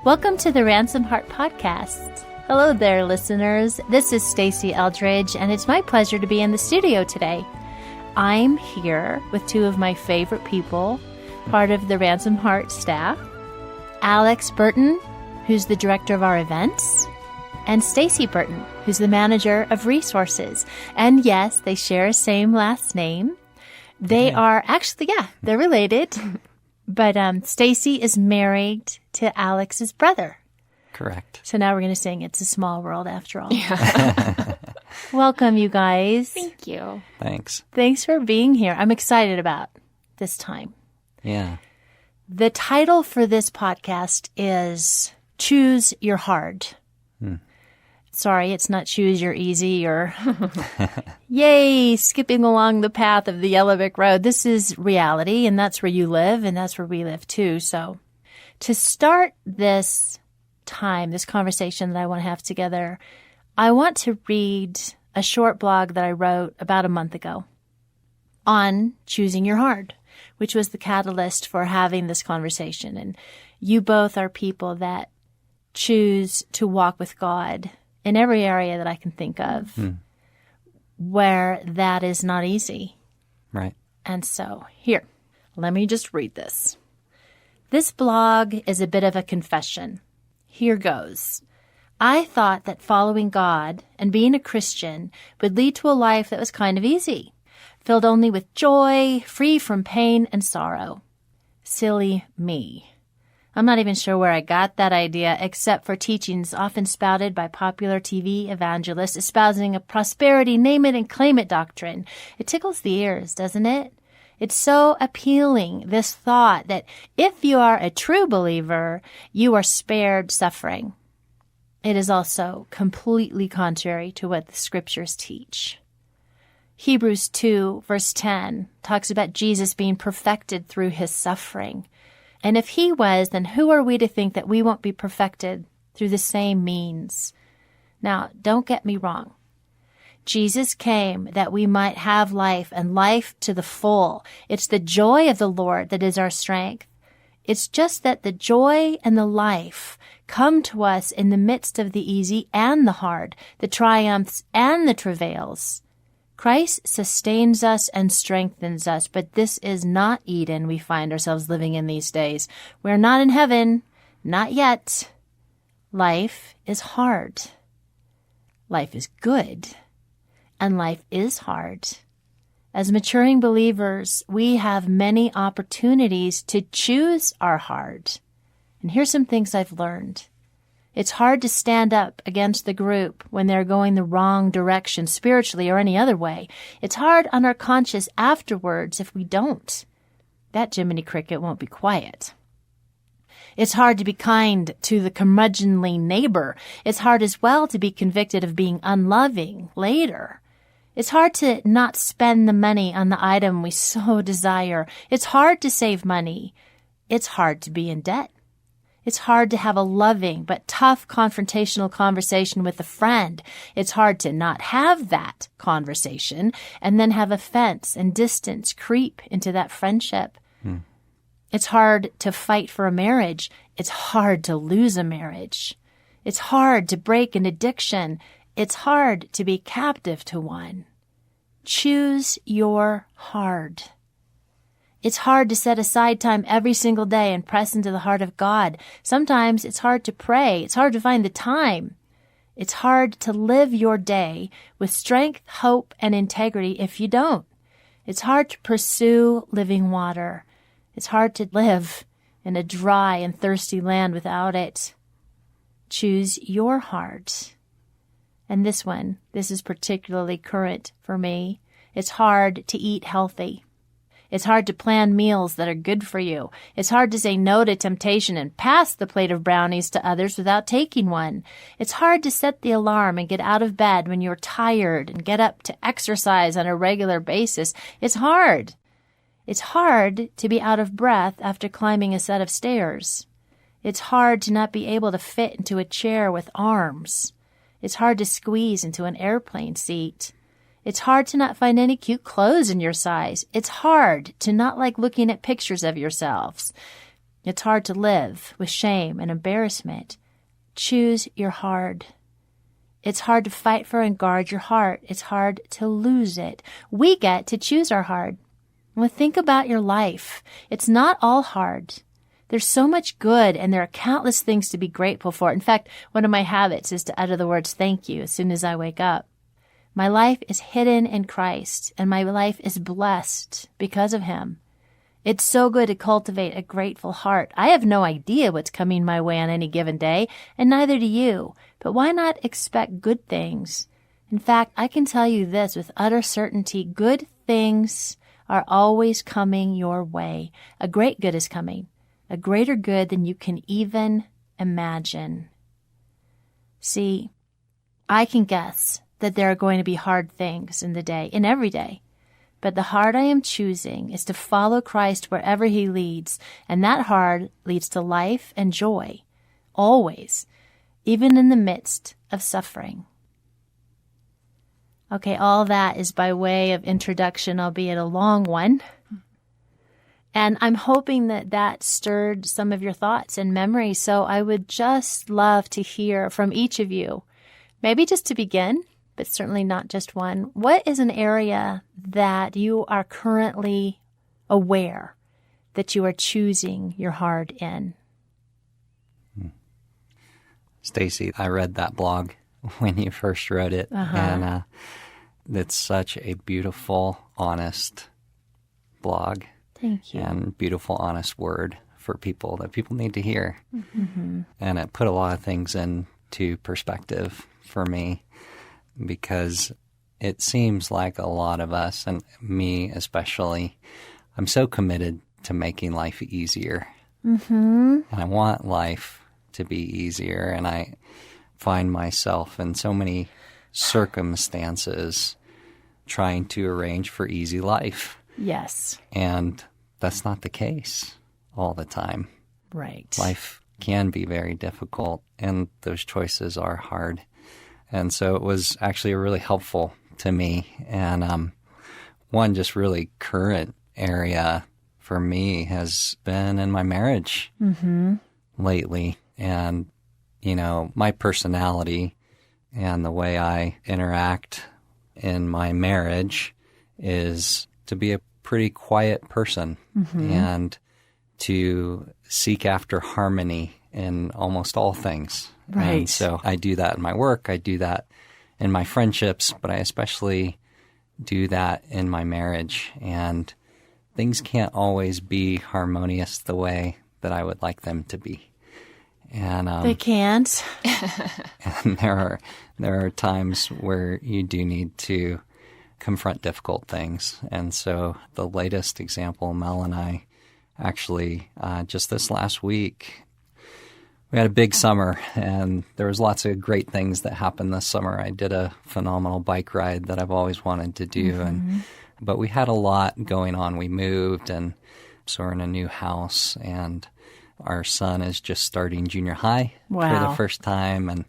Welcome to the Ransom Heart Podcast. Hello there, listeners. This is Stasi Eldredge, and it's my pleasure to be in the studio today. I'm here with two of my favorite people, part of the Ransom Heart staff, Alex Burton, who's the director of our events, and Stacy Burton, who's the manager of resources. And yes, they share a same last name. They are actually, they're related. But Stacy is married to Alex's brother. Correct. So now we're going to sing It's a Small World After All. Yeah. Welcome, you guys. Thank you. Thanks. Thanks for being here. I'm excited about this time. Yeah. The title for this podcast is Choose Your Hard. Sorry, it's not Choose Your Easy or yay, skipping along the path of the yellow brick road. This is reality, and that's where you live, and that's where we live too. So to start this time, this conversation that I want to have together, I want to read a short blog that I wrote about a month ago on choosing your hard, which was the catalyst for having this conversation. And you both are people that choose to walk with God in every area that I can think of where that is not easy. Right. And so here, let me just read this. This blog is a bit of a confession. Here goes. I thought that following God and being a Christian would lead to a life that was kind of easy, filled only with joy, free from pain and sorrow. Silly me. I'm not even sure where I got that idea, except for teachings often spouted by popular TV evangelists espousing a prosperity, name it and claim it doctrine. It tickles the ears, doesn't it? It's so appealing, this thought that if you are a true believer, you are spared suffering. It is also completely contrary to what the scriptures teach. Hebrews 2, verse 10, talks about Jesus being perfected through his suffering. And if he was, then who are we to think that we won't be perfected through the same means? Now, don't get me wrong. Jesus came that we might have life and life to the full. It's the joy of the Lord that is our strength. It's just that the joy and the life come to us in the midst of the easy and the hard, the triumphs and the travails. Christ sustains us and strengthens us, but this is not Eden we find ourselves living in these days. We're not in heaven, not yet. Life is hard. Life is good, and life is hard. As maturing believers, we have many opportunities to choose our hard. And here's some things I've learned. It's hard to stand up against the group when they're going the wrong direction, spiritually or any other way. It's hard on our conscience afterwards if we don't. That Jiminy Cricket won't be quiet. It's hard to be kind to the curmudgeonly neighbor. It's hard as well to be convicted of being unloving later. It's hard to not spend the money on the item we so desire. It's hard to save money. It's hard to be in debt. It's hard to have a loving but tough confrontational conversation with a friend. It's hard to not have that conversation and then have offense and distance creep into that friendship. It's hard to fight for a marriage. It's hard to lose a marriage. It's hard to break an addiction. It's hard to be captive to one. Choose your hard. It's hard to set aside time every single day and press into the heart of God. Sometimes it's hard to pray. It's hard to find the time. It's hard to live your day with strength, hope, and integrity if you don't. It's hard to pursue living water. It's hard to live in a dry and thirsty land without it. Choose your heart. And this is particularly current for me. It's hard to eat healthy. It's hard to plan meals that are good for you. It's hard to say no to temptation and pass the plate of brownies to others without taking one. It's hard to set the alarm and get out of bed when you're tired and get up to exercise on a regular basis. It's hard. It's hard to be out of breath after climbing a set of stairs. It's hard to not be able to fit into a chair with arms. It's hard to squeeze into an airplane seat. It's hard to not find any cute clothes in your size. It's hard to not like looking at pictures of yourselves. It's hard to live with shame and embarrassment. Choose your hard. It's hard to fight for and guard your heart. It's hard to lose it. We get to choose our hard. Well, think about your life. It's not all hard. There's so much good, and there are countless things to be grateful for. In fact, one of my habits is to utter the words thank you as soon as I wake up. My life is hidden in Christ, and my life is blessed because of him. It's so good to cultivate a grateful heart. I have no idea what's coming my way on any given day, and neither do you. But why not expect good things? In fact, I can tell you this with utter certainty. Good things are always coming your way. A great good is coming. A greater good than you can even imagine. See, I can guess that there are going to be hard things in the day, in every day. But the heart I am choosing is to follow Christ wherever he leads, and that heart leads to life and joy, always, even in the midst of suffering. Okay, all that is by way of introduction, albeit a long one. And I'm hoping that that stirred some of your thoughts and memories, so I would just love to hear from each of you, maybe just to begin, but certainly not just one. What is an area that you are currently aware that you are choosing your hard in? Stasi, I read that blog when you first wrote it, and it's such a beautiful, honest blog. Thank you. And beautiful, honest word for people that people need to hear. Mm-hmm. And it put a lot of things into perspective for me, because it seems like a lot of us, and me especially, I'm so committed to making life easier. Mm-hmm. And I want life to be easier, and I find myself in so many circumstances trying to arrange for easy life. Yes. And that's not the case all the time. Right. Life can be very difficult, and those choices are hard. And so it was actually really helpful to me. And one just really current area for me has been in my marriage lately. And, you know, my personality and the way I interact in my marriage is to be a pretty quiet person and to seek after harmony in almost all things. Right. And so I do that in my work, I do that in my friendships, but I especially do that in my marriage. And things can't always be harmonious the way that I would like them to be. And they can't. And there are times where you do need to confront difficult things. And so the latest example, Mel and I actually just this last week, we had a big summer, and there was lots of great things that happened this summer. I did a phenomenal bike ride that I've always wanted to do, but we had a lot going on. We moved, and so we're in a new house, and our son is just starting junior high for the first time,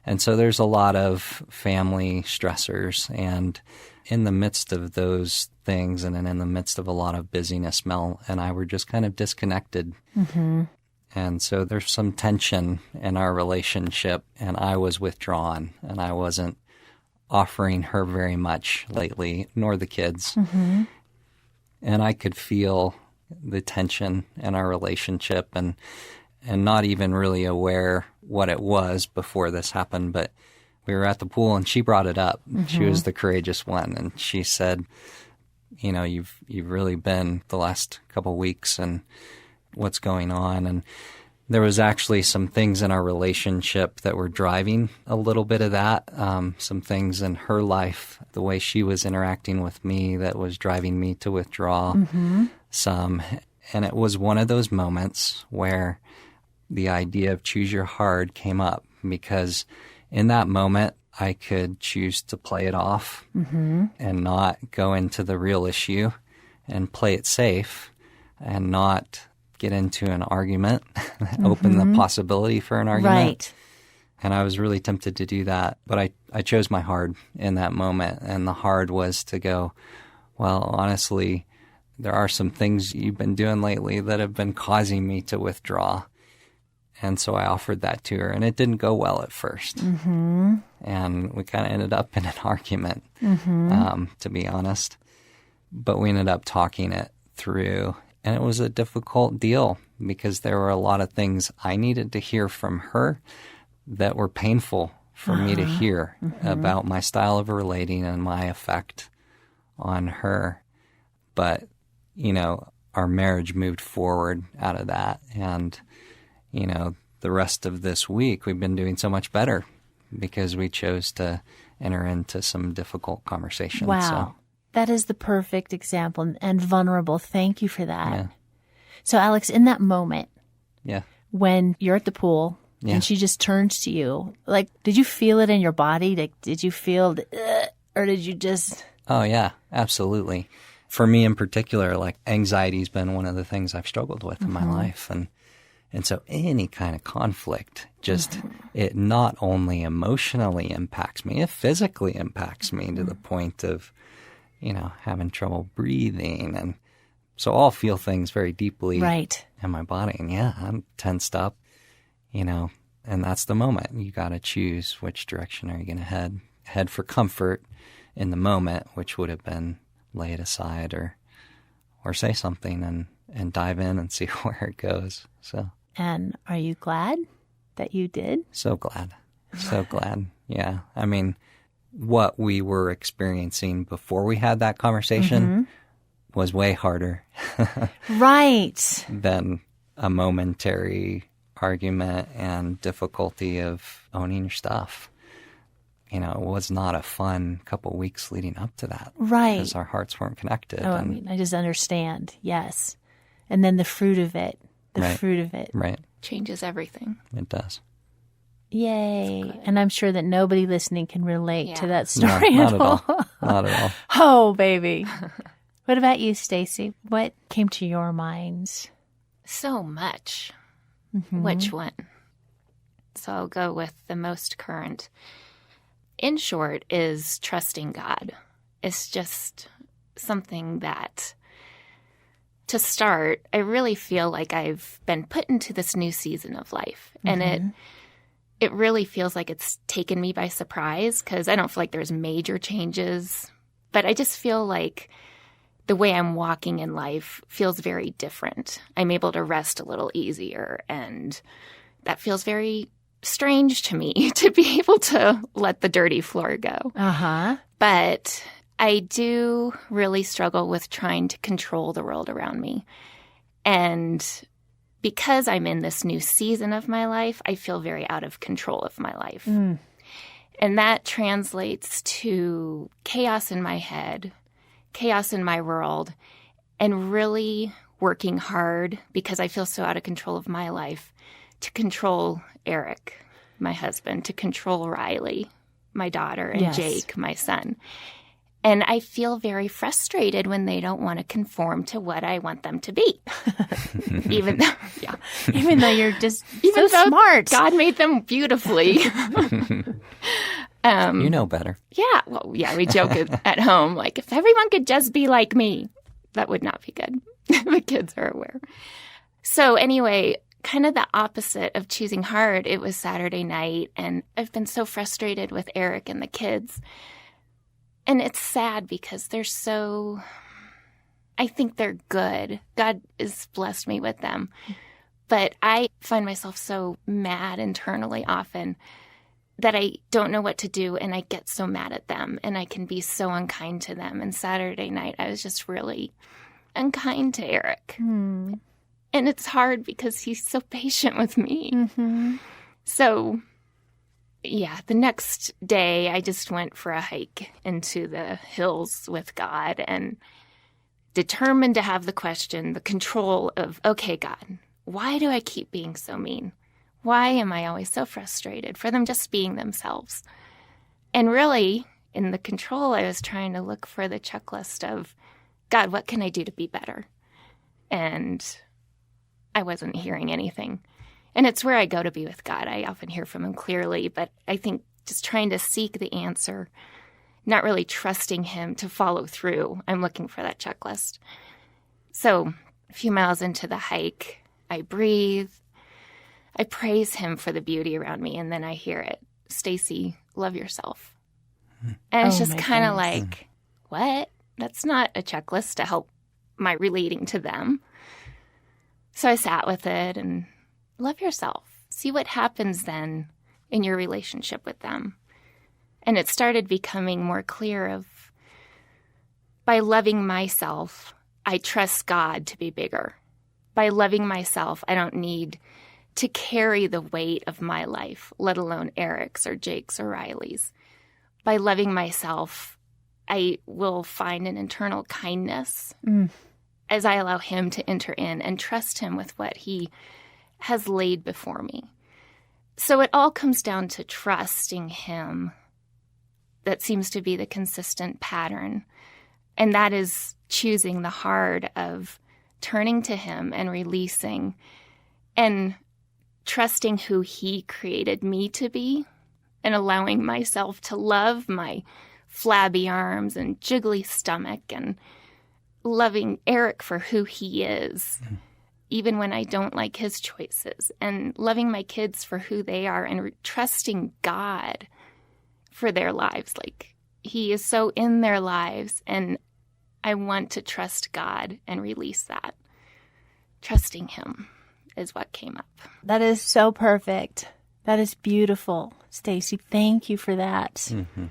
and so there's a lot of family stressors, and in the midst of those things, and in the midst of a lot of busyness, Mel and I were just kind of disconnected. And so there's some tension in our relationship, and I was withdrawn, and I wasn't offering her very much lately, nor the kids. And I could feel the tension in our relationship, and not even really aware what it was before this happened, but we were at the pool, and she brought it up. She was the courageous one, and she said, you know, you've really been the last couple of weeks, and what's going on. And there was actually some things in our relationship that were driving a little bit of that, some things in her life, the way she was interacting with me, that was driving me to withdraw some. And it was one of those moments where the idea of choose your hard came up, because in that moment I could choose to play it off and not go into the real issue and play it safe and not get into an argument, open the possibility for an argument. Right. And I was really tempted to do that. But I chose my hard in that moment. And the hard was to go, well, honestly, there are some things you've been doing lately that have been causing me to withdraw. And so I offered that to her, and it didn't go well at first. Mm-hmm. And we kind of ended up in an argument, to be honest. But we ended up talking it through, and it was a difficult deal because there were a lot of things I needed to hear from her that were painful for me to hear about my style of relating and my effect on her. But, you know, our marriage moved forward out of that. And, you know, the rest of this week, we've been doing so much better because we chose to enter into some difficult conversations. Wow. So, that is the perfect example and vulnerable. Thank you for that. yeah. So, Alex, in that moment, Yeah. when you're at the pool Yeah. and she just turns to you, like, did you feel it in your body? Like, did you feel, or did you just... Oh, yeah, absolutely. For me in particular, like, anxiety's been one of the things I've struggled with in my life. And so any kind of conflict, just it not only emotionally impacts me, it physically impacts me to the point of, you know, having trouble breathing. And so I'll feel things very deeply Right. in my body. And yeah, I'm tensed up, you know, and that's the moment. You got to choose which direction are you going to head. Head for comfort in the moment, which would have been lay it aside or say something and dive in and see where it goes. So. And are you glad that you did? So glad. So glad. Yeah. I mean, what we were experiencing before we had that conversation was way harder Right. than a momentary argument and difficulty of owning your stuff. You know, it was not a fun couple weeks leading up to that. Right. Because our hearts weren't connected. Oh, I mean, I just understand. Yes. And then the fruit of it. Right. Fruit of it. Right. Changes everything. It does. Yay. And I'm sure that nobody listening can relate to that No, story not at at all. all. Not at all. Oh, baby. What about you, Stacey? What came to your mind? So much. Which one? So I'll go with the most current. In short, is trusting God. It's just something that, to start, I really feel like I've been put into this new season of life. And it really feels like it's taken me by surprise because I don't feel like there's major changes. But I just feel like the way I'm walking in life feels very different. I'm able to rest a little easier, and that feels very strange to me to be able to let the dirty floor go. But I do really struggle with trying to control the world around me. And because I'm in this new season of my life, I feel very out of control of my life. And that translates to chaos in my head, chaos in my world, and really working hard because I feel so out of control of my life to control Eric, my husband, to control Riley, my daughter, and Jake, my son. And I feel very frustrated when they don't want to conform to what I want them to be. Even though you're just even so smart. God made them beautifully. You know better. Yeah. Well, yeah, we joke at home, like, if everyone could just be like me, that would not be good. The kids are aware. So anyway, kind of the opposite of choosing hard, it was Saturday night, and I've been so frustrated with Eric and the kids. And it's sad because they're so, I think they're good. God has blessed me with them. But I find myself so mad internally often that I don't know what to do, and I get so mad at them, and I can be so unkind to them. And Saturday night, I was just really unkind to Eric. And it's hard because he's so patient with me. So, yeah, the next day, I just went for a hike into the hills with God and determined to have the question, the control of, okay, God, why do I keep being so mean? Why am I always so frustrated for them just being themselves? And really, in the control, I was trying to look for the checklist of, God, what can I do to be better? And I wasn't hearing anything. And it's where I go to be with God. I often hear from him clearly, but I think just trying to seek the answer, not really trusting him to follow through. I'm looking for that checklist. So a few miles into the hike, I breathe. I praise him for the beauty around me. And then I hear it. Stasi, love yourself. And it's just kind of like, what? That's not a checklist to help my relating to them. So I sat with it and love yourself. See what happens then in your relationship with them. And it started becoming more clear of, by loving myself, I trust God to be bigger. By loving myself, I don't need to carry the weight of my life, let alone Eric's or Jake's or Riley's. By loving myself, I will find an internal kindness as I allow him to enter in and trust him with what he has laid before me. So it all comes down to trusting him. That seems to be the consistent pattern. And that is choosing the hard of turning to him and releasing and trusting who he created me to be and allowing myself to love my flabby arms and jiggly stomach and loving Eric for who he is, even when I don't like his choices, and loving my kids for who they are and trusting God for their lives. Like, he is so in their lives, and I want to trust God and release that. Trusting him is what came up. That is so perfect. That is beautiful. Stasi, thank you for that. Mm-hmm.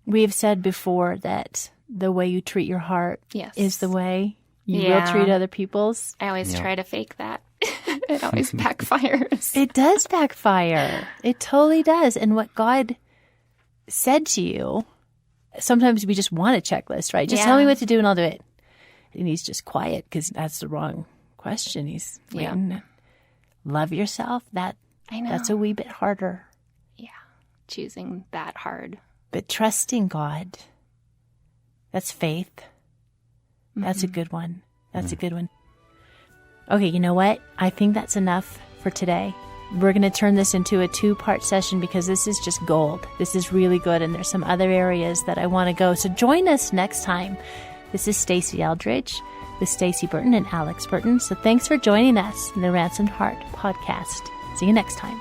We have said before that the way you treat your heart is the way you will treat other people's. I always try to fake that. It always backfires. It does backfire. It totally does. And what God said to you, sometimes we just want a checklist, right? Just tell me what to do and I'll do it. And he's just quiet because that's the wrong question. He's waiting. Love yourself. I know. That's a wee bit harder. Yeah. Choosing that hard. But trusting God, that's faith. That's a good one. That's a good one. Okay, you know what? I think that's enough for today. We're going to turn this into a 2-part session because this is just gold. This is really good, and there's some other areas that I want to go. So join us next time. This is Stasi Eldredge with Stacey Burton and Alex Burton. So thanks for joining us in the Ransomed Heart podcast. See you next time.